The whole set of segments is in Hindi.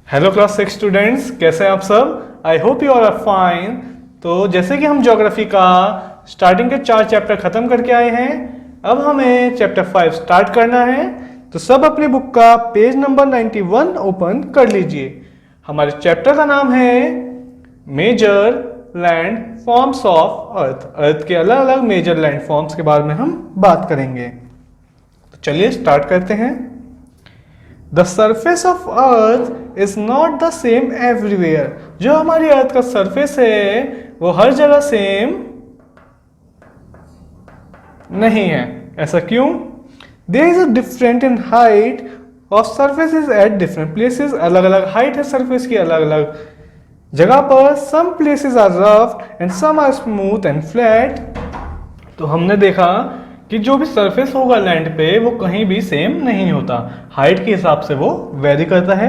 हेलो क्लास 6 स्टूडेंट्स, कैसे हैं आप सब। I hope you are fine. तो जैसे कि हम ज्योग्राफी का स्टार्टिंग के 4 चैप्टर खत्म करके आए हैं, अब हमें चैप्टर 5 स्टार्ट करना है। तो सब अपनी बुक का पेज नंबर 91 ओपन कर लीजिए। हमारे चैप्टर का नाम है major land forms of earth. Earth के अलग अलग मेजर लैंड फॉर्म्स के बारे में हम बात करेंगे। तो चलिए स्टार्ट करते हैं। The surface of Earth is not the same everywhere। जो हमारी अर्थ का सरफेस है वो हर जगह सेम नहीं है। ऐसा क्यों? There is a different in height of surfaces at different places। अलग अलग हाइट है सरफेस की अलग अलग जगह पर। Some places are rough and some are smooth and flat। तो हमने देखा कि जो भी सरफेस होगा लैंड पे वो कहीं भी सेम नहीं होता, हाइट के हिसाब से वो वेरी करता है।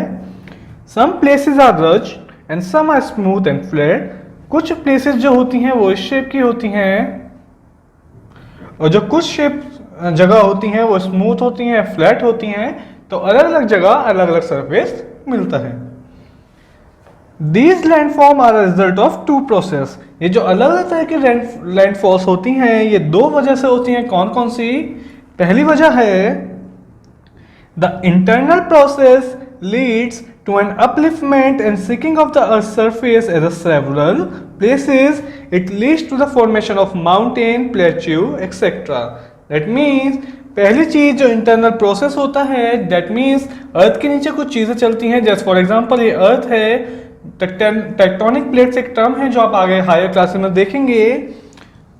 Some places are rough and some are smooth and flat. कुछ प्लेसेस जो होती हैं वो इस शेप की होती हैं और जो कुछ शेप जगह होती हैं वो स्मूथ होती हैं, फ्लैट होती हैं। तो अलग अलग जगह अलग अलग सरफेस मिलता है। These landform are a result of two process। ये जो अलग अलग तरह की लैंडफॉल्स होती हैं ये दो वजह से होती हैं। कौन कौन सी? पहली वजह है the internal process leads to an upliftment and sinking of the earth's surface at several places। It leads to the formation of mountain, plateau, etc। That means पहली चीज जो इंटरनल प्रोसेस होता है, दैट मीन्स अर्थ के नीचे कुछ चीजें चलती हैं। जैसे फॉर एग्जांपल ये अर्थ है, टेक्टोनिक प्लेट्स एक टर्म है जो आप आगे हायर क्लासेस में देखेंगे।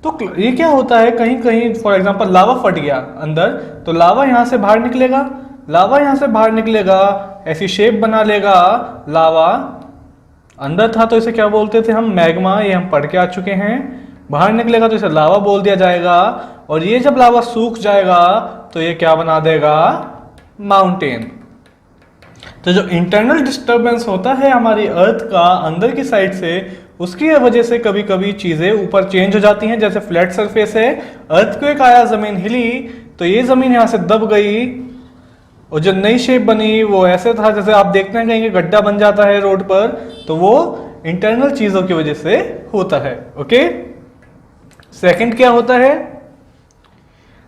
तो ये क्या होता है, कहीं कहीं फॉर एग्जांपल लावा फट गया अंदर, तो लावा यहाँ से बाहर निकलेगा, लावा यहाँ से बाहर निकलेगा, ऐसी शेप बना लेगा। लावा अंदर था तो इसे क्या बोलते थे हम? मैग्मा। ये हम पढ़ के आ चुके हैं। बाहर निकलेगा तो इसे लावा बोल दिया जाएगा। और ये जब लावा सूख जाएगा तो ये क्या बना देगा? माउंटेन। तो जो इंटरनल डिस्टरबेंस होता है हमारी अर्थ का अंदर की साइड से, उसकी वजह से कभी कभी चीजें ऊपर चेंज हो जाती हैं। जैसे फ्लैट सरफेस है, अर्थक्वेक आया, जमीन हिली तो ये जमीन यहाँ से दब गई और जो नई शेप बनी वो ऐसे था जैसे आप देखते हैं कहीं गड्ढा बन जाता है रोड पर, तो वो इंटरनल चीजों की वजह से होता है। ओके, सेकंड क्या होता है?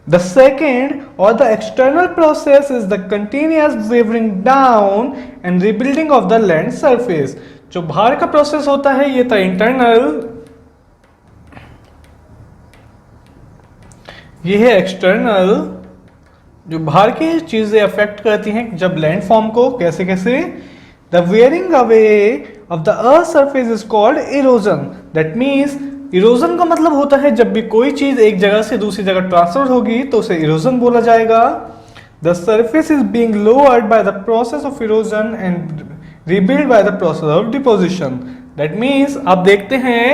The second or the external process is the continuous weathering down and rebuilding of the land surface। जो बाहर का प्रोसेस होता है ये था इंटरनल, ये है एक्सटर्नल। जो बाहर की चीजें अफेक्ट करती हैं जब लैंड फॉर्म को, कैसे कैसे? The wearing away of the earth surface is called erosion। That means erosion का मतलब होता है जब भी कोई चीज एक जगह से दूसरी जगह ट्रांसफर होगी तो उसे इरोजन बोला जाएगा। The surface is being lowered by the process of erosion and rebuild by the process of deposition. That means आप देखते हैं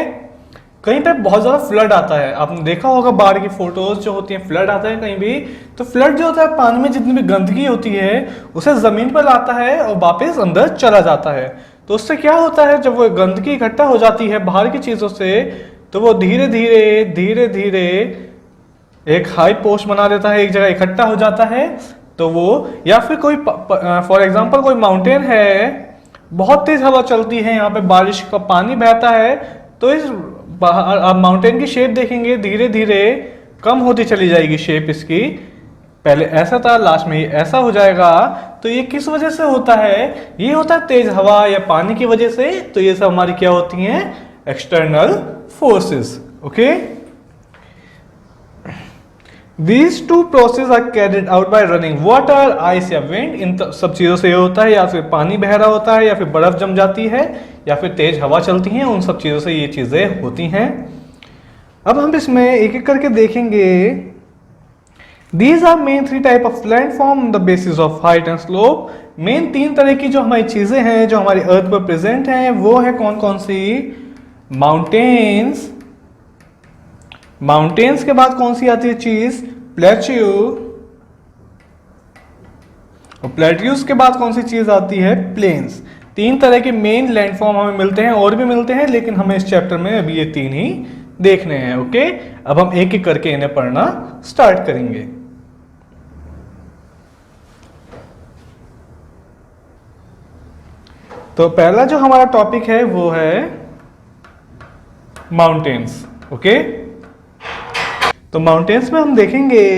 कहीं पे बहुत ज्यादा फ्लड आता है, आपने देखा होगा बाढ़ की फोटोज जो होती हैं, फ्लड आता है कहीं भी, तो फ्लड जो होता है पानी में जितनी भी गंदगी होती है उसे जमीन पर लाता है और वापस अंदर चला जाता है। तो उससे क्या होता है, जब वो गंदगी इकट्ठा हो जाती है बाहर की चीजों से तो वो धीरे धीरे धीरे धीरे एक हाई पोस्ट बना देता है, एक जगह इकट्ठा हो जाता है। तो वो या फिर कोई फॉर एग्जांपल कोई माउंटेन है, बहुत तेज हवा चलती है, यहाँ पे बारिश का पानी बहता है, तो इस आप माउंटेन की शेप देखेंगे धीरे धीरे कम होती चली जाएगी शेप इसकी। पहले ऐसा था, लास्ट में ये ऐसा हो जाएगा। तो ये किस वजह से होता है? ये होता है तेज हवा या पानी की वजह से। तो ये सब हमारी क्या होती हैं? External forces। okay, these two processes are carried out by running water, ice या wind। इन सब चीजों से ये होता है, या फिर पानी बह रहा होता है, या फिर बर्फ जम जाती है, या फिर तेज हवा चलती है, उन सब चीजों से ये चीजें होती हैं। अब हम इसमें एक एक करके देखेंगे। These are main 3 type of landform on the basis of height and slope। Main 3 तरह की जो हमारी चीजें हैं जो हमारी अर्थ पर प्रेजेंट हैं वो है कौन कौन सी? माउंटेन्स। माउंटेन्स के बाद कौन सी आती है चीज? प्लेट्यू। और प्लेट्यूज के बाद कौन सी चीज आती है? प्लेन्स। 3 तरह के मेन लैंडफॉर्म हमें मिलते हैं, और भी मिलते हैं लेकिन हमें इस चैप्टर में अभी ये 3 ही देखने हैं। ओके, अब हम एक एक करके इन्हें पढ़ना स्टार्ट करेंगे। तो पहला जो हमारा टॉपिक है वो है माउंटेन्स। ओके, तो माउंटेन्स में हम देखेंगे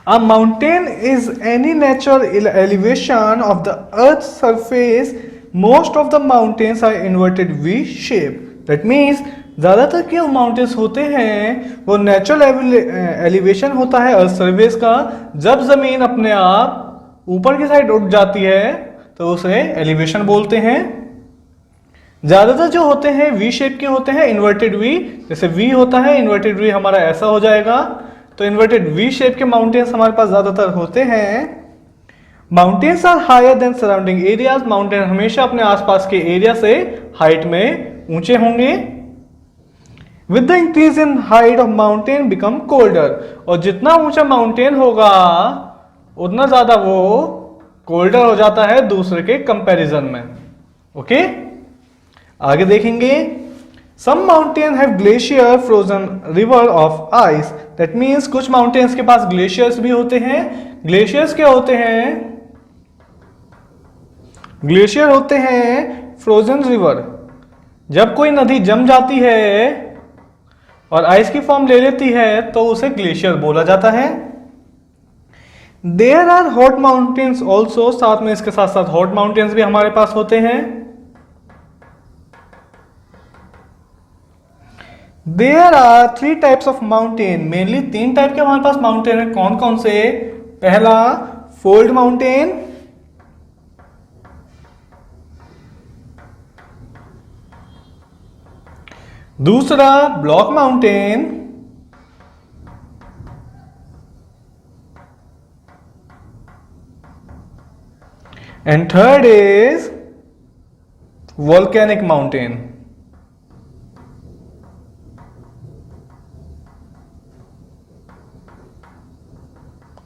a mountain is any natural elevation of the earth surface. Most of the mountains are inverted V shape. That means ज़्यादातर जो माउंटेन्स होते हैं वो नेचुरल एलिवेशन होता है अर्थ सरफेस का। जब ज़मीन अपने आप ऊपर की साइड उठ जाती है तो उसे एलिवेशन बोलते हैं। ज़्यादातर जो होते हैं वी शेप के होते हैं, इन्वर्टेड वी। जैसे वी होता है, इन्वर्टेड वी हमारा ऐसा हो जाएगा। तो इन्वर्टेड वी शेप के माउंटेन्स हमारे पास ज़्यादातर होते हैं। Mountains are higher than surrounding areas. Mountain हमेशा अपने आसपास के एरिया से हाइट में ऊंचे होंगे। With the increase in height of mountain become colder. और जितना ऊंचा माउंटेन होगा उतना ज्यादा वो कोल्डर हो जाता है दूसरे के कंपैरिजन में। ओके, आगे देखेंगे। Some mountain have glacier frozen river of ice. That means कुछ माउंटेन्स के पास ग्लेशियर्स भी होते हैं। ग्लेशियर्स क्या होते हैं? ग्लेशियर होते हैं फ्रोजन रिवर। जब कोई नदी जम जाती है और आइस की फॉर्म ले लेती है तो उसे ग्लेशियर बोला जाता है। There are hot mountains also. साथ में इसके साथ साथ हॉट माउंटेन्स भी हमारे पास होते हैं। There are 3 types of mountain. Mainly 3 type के हमारे पास माउंटेन है। कौन कौन से? पहला फोल्ड माउंटेन, दूसरा block mountain, and third is volcanic mountain.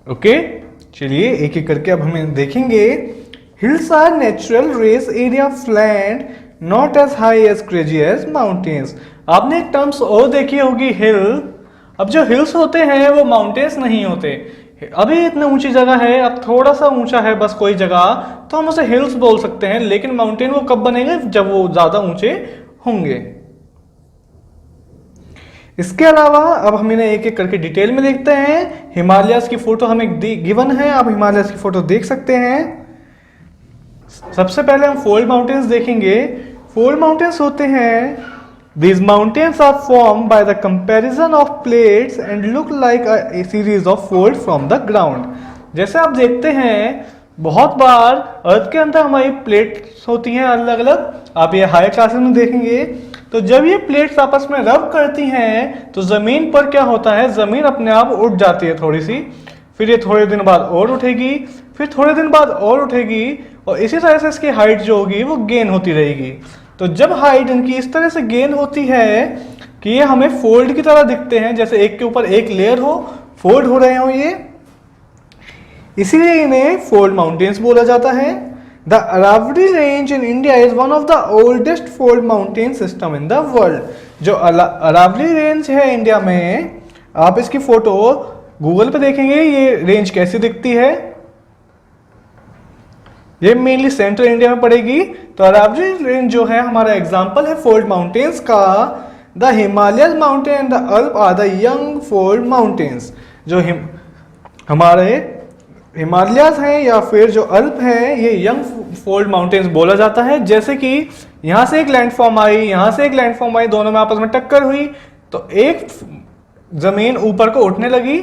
Okay, चलिए एक एक करके अब हमें देखेंगे। Hills are natural raised area of land not as high as craggy as mountains. आपने एक टर्म्स और देखी होगी, हिल। अब जो हिल्स होते हैं वो माउंटेन्स नहीं होते। अभी इतनी ऊंची जगह है, अब थोड़ा सा ऊंचा है बस कोई जगह, तो हम उसे हिल्स बोल सकते हैं। लेकिन माउंटेन वो कब बनेंगे? जब वो ज्यादा ऊंचे होंगे। इसके अलावा अब हम इन्हें एक एक करके डिटेल में देखते हैं। हिमालयस की फोटो हमें गिवन है, आप हिमालयस की फोटो देख सकते हैं। सबसे पहले हम फोल्ड माउंटेन्स देखेंगे। फोल्ड माउंटेन्स होते हैं These mountains are formed by the comparison of plates and look like a series of folds from the ground। जैसे आप देखते हैं बहुत बार अर्थ के अंदर हमारी प्लेट्स होती हैं अलग अलग। आप ये हायर क्लासेस में देखेंगे तो जब ये प्लेट्स आपस में रब करती हैं तो जमीन पर क्या होता है? जमीन अपने आप उठ जाती है थोड़ी सी, फिर ये थोड़े दिन बाद और उठेगी, फिर थोड़े दिन बाद और उठेगी, और इसी तरह से इसकी हाइट जो होगी वो गेन होती रहेगी। तो जब हाइट इनकी इस तरह से गेन होती है कि ये हमें फोल्ड की तरह दिखते हैं, जैसे एक के ऊपर एक लेयर हो, फोल्ड हो रहे हो ये, इसीलिए इन्हें फोल्ड माउंटेन्स बोला जाता है। The Aravalli range in India is one of the oldest fold mountain system in the world. जो अरावली रेंज है इंडिया में, आप इसकी फोटो गूगल पे देखेंगे ये रेंज कैसी दिखती है। ये मेनली सेंट्रल इंडिया में पड़ेगी। तो अरावली रेंज जो है हमारा एग्जांपल है फोल्ड माउंटेन्स का। The Himalayan mountain and the Alps are the young fold mountains. जो हमारे हिमालयस हैं या फिर जो अल्प हैं, ये यंग फोल्ड माउंटेन्स बोला जाता है। जैसे कि यहाँ से एक लैंडफॉर्म आई, यहाँ से एक लैंडफॉर्म आई, दोनों में आपस में टक्कर हुई तो एक जमीन ऊपर को उठने लगी।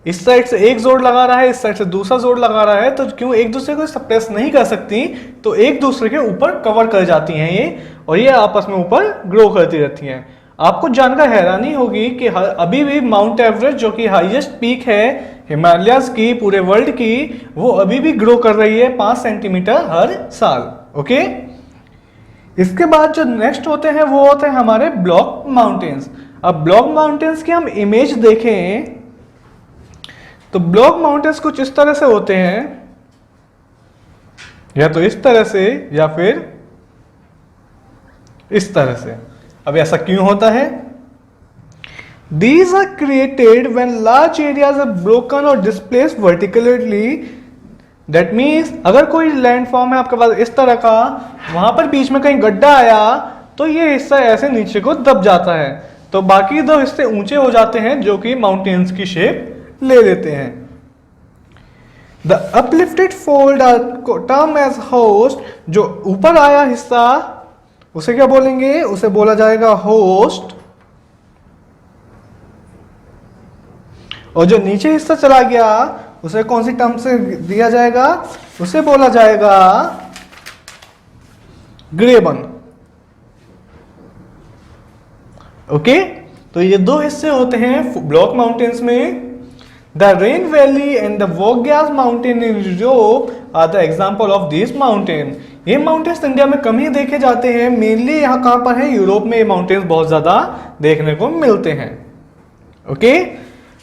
इस साइड से एक जोड़ लगा रहा है, इस साइड से दूसरा जोड़ लगा रहा है, तो क्यों एक दूसरे को सप्रेस नहीं कर सकती, तो एक दूसरे के ऊपर कवर कर जाती हैं ये, और ये आपस में ऊपर ग्रो करती रहती हैं। आपको जानकर हैरानी होगी कि अभी भी माउंट एवरेस्ट जो कि हाईएस्ट पीक है हिमालयस की पूरे वर्ल्ड की, वो अभी भी ग्रो कर रही है 5 सेंटीमीटर हर साल। ओके, इसके बाद जो नेक्स्ट होते हैं वो होते हैं हमारे ब्लॉक माउंटेन्स। अब ब्लॉक माउंटेन्स की हम इमेज देखें तो ब्लॉक माउंटेन्स कुछ इस तरह से होते हैं, या तो इस तरह से या फिर इस तरह से। अब ऐसा क्यों होता है? These are created when large areas are broken or displaced vertically that means अगर कोई लैंडफॉर्म है आपके पास इस तरह का, वहां पर बीच में कहीं गड्ढा आया तो ये हिस्सा ऐसे नीचे को दब जाता है, तो बाकी दो हिस्से ऊंचे हो जाते हैं जो कि माउंटेन्स की शेप ले लेते हैं। The uplifted fold are term as horst, जो ऊपर आया हिस्सा उसे क्या बोलेंगे, उसे बोला जाएगा होस्ट, और जो नीचे हिस्सा चला गया उसे कौन सी टर्म से दिया जाएगा, उसे बोला जाएगा ग्रेबन। ओके, तो ये दो हिस्से होते हैं ब्लॉक माउंटेन्स में। The Rhine valley and the Vosges mountain in Europe are the example of this mountain. ये माउंटेन्स इंडिया में कम ही देखे जाते हैं, मेनली यहाँ कहाँ पर है, यूरोप में ये माउंटेन्स बहुत ज्यादा देखने को मिलते हैं। ओके,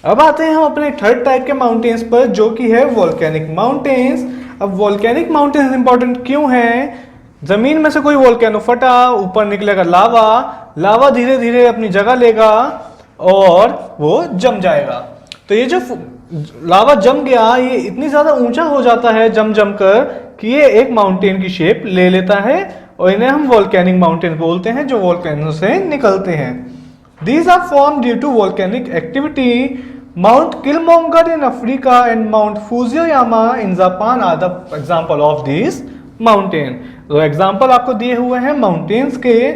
अब आते हैं हम अपने थर्ड टाइप के माउंटेन्स पर, जो कि है वोल्केनिक माउंटेन्स। अब वोल्केनिक माउंटेन्स इंपॉर्टेंट क्यों है, जमीन में से कोई वोल्केनो फटा, ऊपर निकलेगा लावा, लावा धीरे धीरे अपनी जगह लेगा और वो जम जाएगा। तो ये जो लावा जम गया, ये इतनी ज्यादा ऊंचा हो जाता है जम जम कर कि ये एक माउंटेन की शेप ले लेता है, और इन्हें हम वोल्केनिक माउंटेन बोलते हैं, जो वोल्केनो से निकलते हैं। These are formed due to volcanic activity. Mount Kilimanjaro in Africa and Mount Fujiyama in Japan are the example of these mountain. तो एग्जाम्पल आपको दिए हुए हैं माउंटेन्स के।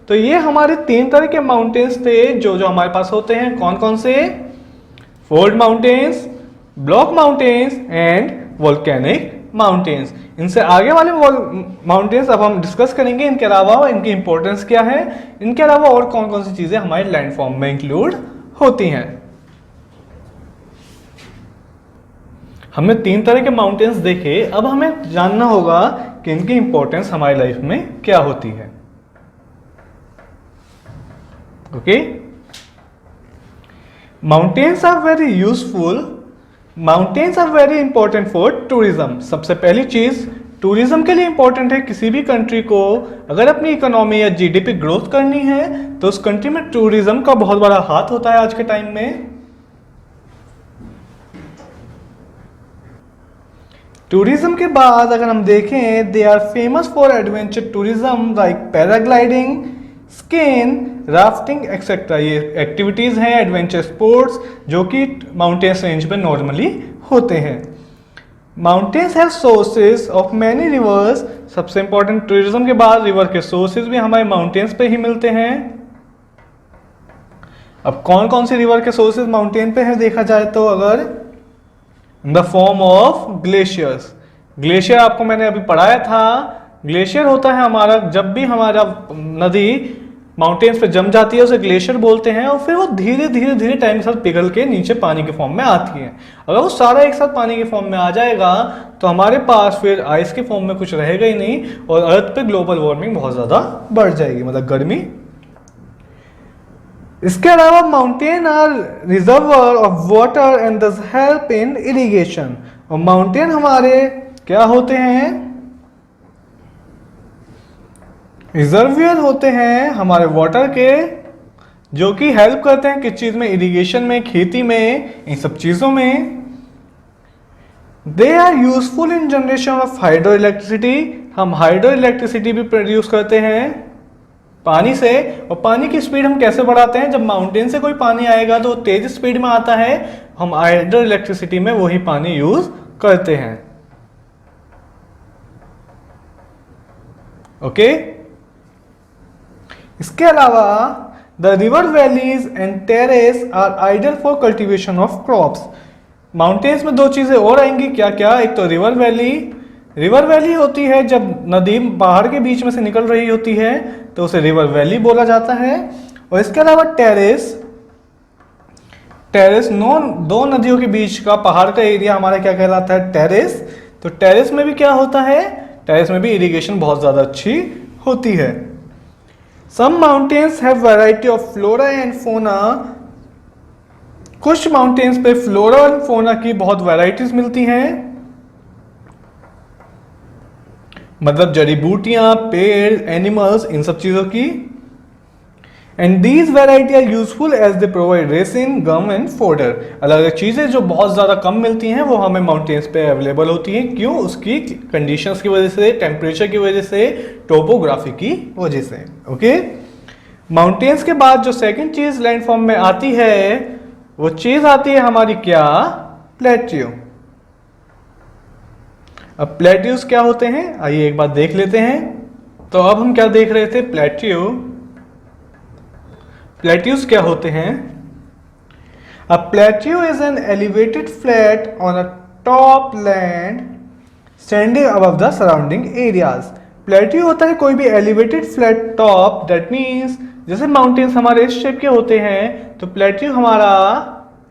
तो ये हमारे तीन तरह के माउंटेन्स थे जो जो हमारे पास होते हैं, कौन कौन से, fold mountains, block mountains and volcanic mountains. इनसे आगे वाले माउंटेन्स अब हम डिस्कस करेंगे, इनके अलावा इनकी इंपॉर्टेंस क्या है, इनके अलावा और कौन कौन सी चीजें हमारे लैंडफॉर्म में इंक्लूड होती हैं। हमने तीन तरह के माउंटेन्स देखे, अब हमें जानना होगा कि इनकी इंपॉर्टेंस हमारी लाइफ में क्या होती है। Okay, mountains are very useful, mountains are very important for tourism. सबसे पहली चीज टूरिज्म के लिए इंपॉर्टेंट है। किसी भी कंट्री को अगर अपनी इकोनॉमी या जीडीपी ग्रोथ करनी है तो उस कंट्री में टूरिज्म का बहुत बड़ा हाथ होता है आज के टाइम में। टूरिज्म के बाद अगर हम देखें, they are famous for adventure tourism like paragliding, skiing, rafting etcetera. ये एक्टिविटीज हैं, एडवेंचर स्पोर्ट्स, जो कि माउंटेन्स रेंज पे नॉर्मली होते हैं। Mountains have sources of many rivers. सबसे इंपॉर्टेंट टूरिज्म के बाद रिवर के सोर्सेज भी हमारे माउंटेन्स पे ही मिलते हैं। अब कौन कौन सी रिवर के सोर्सेज माउंटेन पे है देखा जाए तो, अगर in the form of glaciers. Glacier आपको मैंने अभी पढ़ाया था, ग्लेशियर होता है हमारा, जब भी हमारा नदी माउंटेन्स पे जम जाती है उसे ग्लेशियर बोलते हैं, और फिर वो धीरे धीरे धीरे टाइम के साथ पिघल के नीचे पानी के फॉर्म में आती है। अगर वो सारा एक साथ पानी के फॉर्म में आ जाएगा तो हमारे पास फिर आइस के फॉर्म में कुछ रहेगा ही नहीं, और अर्थ पे ग्लोबल वार्मिंग बहुत ज्यादा बढ़ जाएगी, मतलब गर्मी। इसके अलावा mountain are reservoir of water and thus help in irrigation. और माउंटेन हमारे क्या होते हैं, रिजर्वियर होते हैं हमारे वाटर के, जो कि हेल्प करते हैं किस चीज में, इरिगेशन में, खेती में, इन सब चीजों में। They are useful in generation of hydro electricity. हम हाइड्रो इलेक्ट्रिसिटी भी प्रोड्यूस करते हैं पानी से। और पानी की स्पीड हम कैसे बढ़ाते हैं, जब माउंटेन से कोई पानी आएगा तो तेज स्पीड में आता है, हम हाइड्रो इलेक्ट्रिसिटी में वही पानी यूज करते हैं। ओके, इसके अलावा the river valleys and terrace are ideal for cultivation of crops. Mountains में दो चीजें और आएंगी, क्या क्या, एक तो रिवर वैली। रिवर वैली होती है जब नदी पहाड़ के बीच में से निकल रही होती है तो उसे रिवर वैली बोला जाता है। और इसके अलावा टेरेस, टेरेस दो नदियों के बीच का पहाड़ का एरिया हमारा क्या कहलाता है, टेरेस। तो टेरेस में भी क्या होता है, टेरेस में भी इरिगेशन बहुत ज्यादा अच्छी होती है। Some mountains have variety of flora and fauna. कुछ माउंटेन्स पे फ्लोरा और फोना की बहुत वैरायटीज मिलती हैं, मतलब जड़ी बूटियां, पेड़, एनिमल्स, इन सब चीजों की। And these variety are useful as they provide resin, gum and fodder. अलग अलग चीज़ें जो बहुत ज़्यादा कम मिलती हैं वो हमें माउंटेन्स पे अवेलेबल होती हैं। क्यों? उसकी कंडीशंस की वजह से, टेम्परेचर की वजह से, टोपोग्राफी की वजह से। ओके, माउंटेन्स के बाद जो सेकंड चीज़ लैंडफॉर्म में आती है वो चीज़ आती है हमारी क्या? प्लेट्यू। अब प्लेट्यूज क्या होते हैं आइए एक बार देख लेते हैं। तो अब हम क्या देख रहे थे? प्लेट्यू। प्लेट्यूज क्या होते हैं? A plateau is an elevated flat on a top land standing above the surrounding areas. Plateau होता है कोई भी elevated flat top, that means जैसे माउंटेन्स हमारे इस शेप के होते हैं तो प्लेट्यू हमारा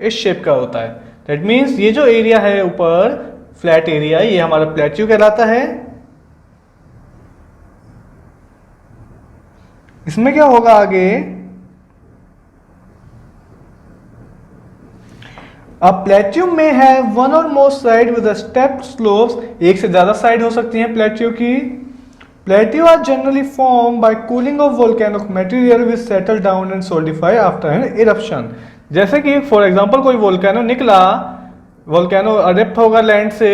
इस शेप का होता है। दैट मीन्स ये जो एरिया है ऊपर फ्लैट एरिया, ये हमारा प्लेट्यू कहलाता है। इसमें क्या होगा आगे? A plateau may have one or more side with a stepped slopes। एक से ज्यादा साइड हो सकती हैं प्लेट्यू की। Plateau are generally formed by cooling of volcanic material which settle down and solidify after an eruption। जैसे कि फॉर एग्जांपल कोई वोल्केनो निकला, वोल्केनो अरेप्ट होगा लैंड से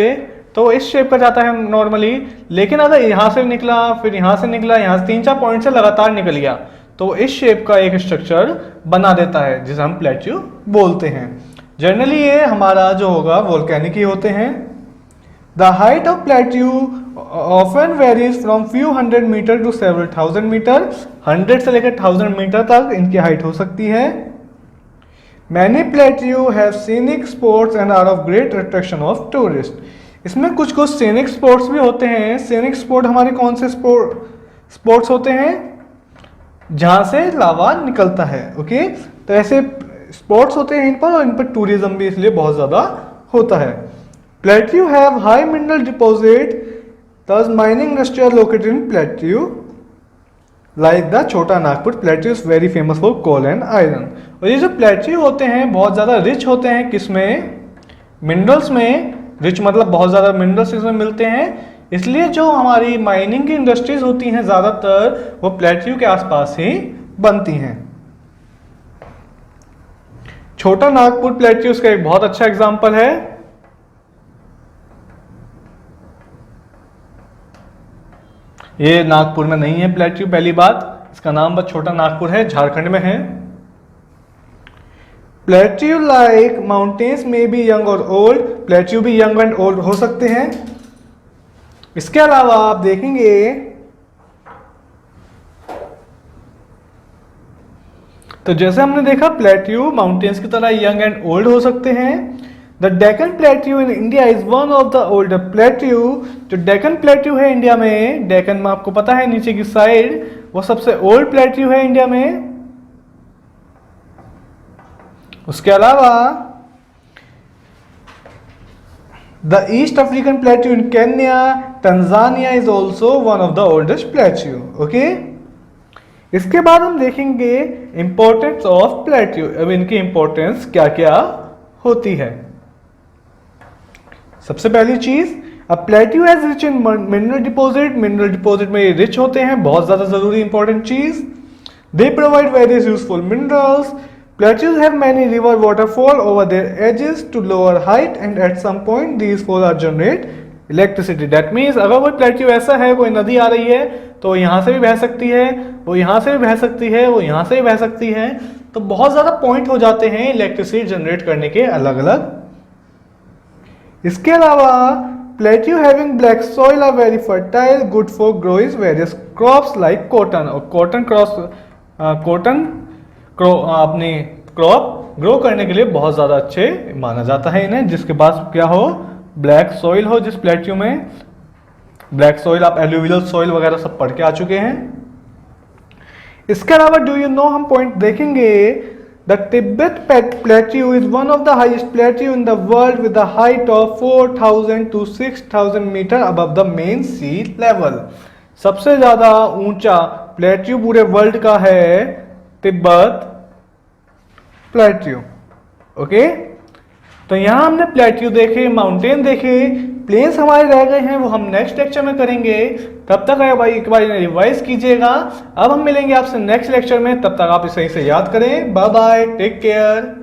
तो इस शेप का जाता है नॉर्मली, लेकिन अगर यहाँ से निकला, फिर यहाँ से निकला, यहाँ से 3-4 पॉइंट से लगातार निकल गया तो इस शेप का एक स्ट्रक्चर बना देता है जिसे हम प्लेट्यू बोलते हैं। जनरली ये हमारा जो होगा वोल्केनिक ही होते हैं। The height of plateau often varies from few 100 metre to several 1000 metre. 100 से लेकर 1000 मीटर तक इनकी हाइट हो सकती है। Many plateau have scenic spots and are of great attraction of tourist. इसमें कुछ कुछ सीनिक स्पॉट्स भी होते हैं। सीनिक स्पॉट हमारे कौन से स्पॉट्स होते हैं? जहां से लावा निकलता है। ओके, तो ऐसे स्पॉट्स होते हैं इन पर, और इन पर टूरिज्म भी इसलिए बहुत ज्यादा होता है। Plateau have high mineral deposit, thus mining industry are located in plateau like the Chota Nagpur. Plateau is very famous for coal and iron. और ये जो प्लेट्यू होते हैं बहुत ज्यादा रिच होते हैं किसमें? मिनरल्स में। रिच मतलब बहुत ज्यादा मिनरल्स इसमें मिलते हैं, इसलिए जो हमारी माइनिंग की इंडस्ट्रीज होती हैं ज्यादातर वो प्लेट्यू के आसपास ही बनती हैं। छोटा नागपुर प्लेट्यूज का एक बहुत अच्छा एग्जांपल है। ये नागपुर में नहीं है प्लेट्यू, पहली बात, इसका नाम बस छोटा नागपुर है, झारखंड में है। प्लेट्यू लाइक माउंटेन्स में भी यंग और ओल्ड। प्लेट्यू भी यंग एंड ओल्ड हो सकते हैं। इसके अलावा आप देखेंगे तो जैसे हमने देखा प्लेट्यू माउंटेन्स की तरह यंग एंड ओल्ड हो सकते हैं। The Deccan plateau in India is one of the older plateau. जो डेक्कन प्लेट्यू है इंडिया में, डेक्कन में आपको पता है नीचे की साइड, वो सबसे ओल्ड प्लेट्यू है इंडिया में। उसके अलावा the east African plateau in Kenya, Tanzania is also one of the oldest plateau. Okay, इसके बाद हम देखेंगे इंपॉर्टेंस ऑफ प्लेट्यू। अब इनकी इंपॉर्टेंस क्या क्या होती है। सबसे पहली चीज, अब plateau has rich in mineral deposit. Mineral deposit में रिच होते हैं, बहुत ज्यादा जरूरी इंपॉर्टेंट चीज। They provide various useful minerals. Plateaus have many river waterfall over their edges to lower height, and at some point these fall are generate electricity। That means अगर कोई प्लेट्यू ऐसा है, कोई नदी आ रही है तो यहाँ से भी बह सकती है, वो यहाँ से भी बह सकती है, वो यहाँ से भी बह सकती है, तो बहुत ज़्यादा पॉइंट हो जाते हैं इलेक्ट्रिसिटी जनरेट करने के अलग अलग। इसके अलावा plateau having black soil are very fertile, good for growing various crops like cotton. और कॉटन अपनी क्रॉप ग्रो करने के लिए बहुत ज़्यादा अच्छे माना जाता है इन्हें, जिसके पास क्या हो, ब्लैक सॉइल हो। जिस प्लेट्यू में ब्लैक सॉइल, आप एल्यूवियल सॉइल वगैरह सब पढ़ के आ चुके हैं। इसके अलावा डू यू नो, हम पॉइंट देखेंगे, the Tibet plateau is one of the highest plateau in the world with the height of 4000 to 6000 metre above the mean sea level. सबसे ज्यादा ऊंचा प्लेट्यू पूरे वर्ल्ड का है तिब्बत प्लेट्यू। ओके, तो यहां हमने प्लेट्यू देखे, माउंटेन देखे, प्लेन्स हमारे रह गए हैं वो हम नेक्स्ट लेक्चर में करेंगे। तब तक है भाई एक बार रिवाइज कीजिएगा। अब हम मिलेंगे आपसे नेक्स्ट लेक्चर में, तब तक आप इसे याद करें। Bye bye, take care.